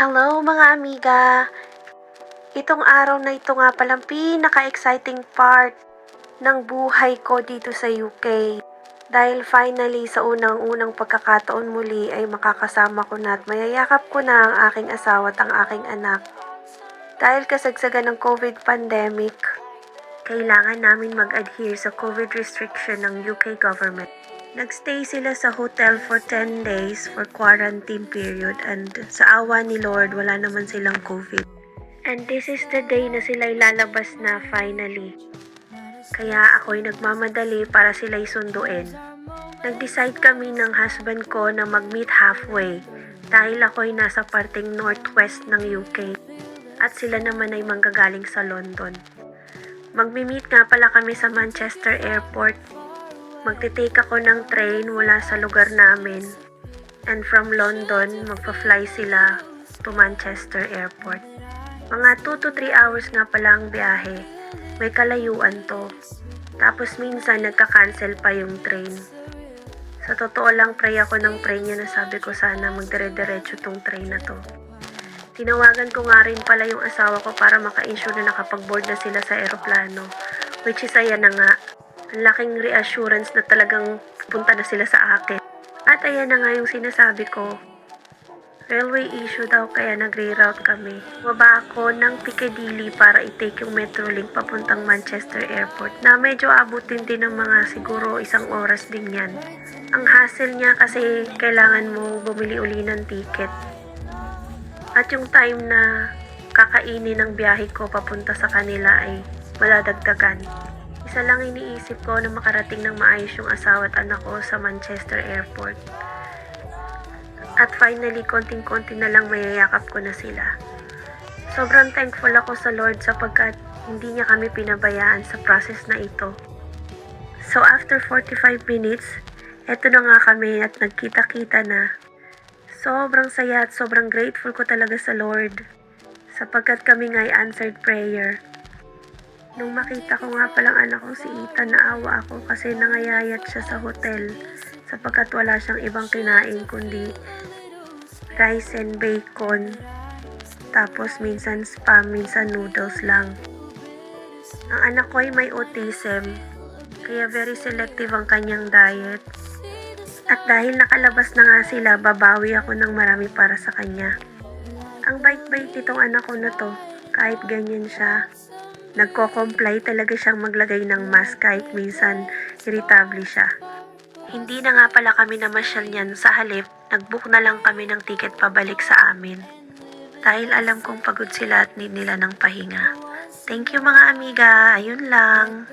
Hello mga amiga! Itong araw na ito nga palang pinaka-exciting part ng buhay ko dito sa UK. Dahil finally sa unang-unang pagkakataon muli ay makakasama ko na at mayayakap ko na ang aking asawa at ang aking anak. Dahil kasagsagan ng COVID pandemic, kailangan namin mag-adhere sa COVID restriction ng UK government. Nagstay sila sa hotel for 10 days for quarantine period and sa awa ni Lord wala naman silang COVID. And this is the day na sila ilalabas na finally. Kaya ako'y nagmamadali para sila'y sunduin. Nag-decide kami ng husband ko na mag-meet halfway dahil ako'y nasa parting northwest ng UK at sila naman ay manggagaling sa London. Magmi-meet nga pala kami sa Manchester Airport. Magte-take ako ng train mula sa lugar namin and from London, magpa-fly sila to Manchester Airport. Mga 2 to 3 hours nga pala ang biyahe. May kalayuan to. Tapos minsan nagka-cancel pa yung train. Sa totoo lang, pray ako ng pray niya na sabi ko sana magdire-diretso tong train na to. Tinawagan ko nga rin pala yung asawa ko para maka-ensure na nakapag-board na sila sa eroplano. Which is ayan na nga. Ang laking reassurance na talagang punta na sila sa akin. At ayan na nga yung sinasabi ko. Railway issue daw kaya nag-reroute kami. Baba ako ng Piccadilly para i-take yung Metrolink papuntang Manchester Airport na medyo abutin din ng mga siguro 1 oras din yan. Ang hassle niya kasi kailangan mo bumili uli ng ticket. At yung time na kakainin ng biyahe ko papunta sa kanila ay madadagdagan. Isa lang iniisip ko na makarating ng maayos yung asawa at anak ko sa Manchester Airport. At finally, konting-konti na lang mayayakap ko na sila. Sobrang thankful ako sa Lord sapagkat hindi niya kami pinabayaan sa process na ito. So after 45 minutes, eto na nga kami at nagkita-kita na. Sobrang saya at sobrang grateful ko talaga sa Lord sapagkat kami nga'y answered prayer. Nung makita ko nga palang anak ko si Ethan, naawa ako kasi nangayayat siya sa hotel sapagkat wala siyang ibang kinain kundi rice and bacon. Tapos minsan spam, minsan noodles lang. Ang anak ko ay may autism, kaya very selective ang kanyang diet. At dahil nakalabas na nga sila, babawi ako ng marami para sa kanya. Ang bait-bait nitong anak ko na to, kahit ganyan siya. Nagko-comply talaga siyang maglagay ng mask kahit minsan irritable siya. Hindi na nga pala kami namasyal niyan, sa halip, nag-book na lang kami ng ticket pabalik sa amin. Dahil alam kong pagod sila at need nila ng pahinga. Thank you mga amiga, ayun lang.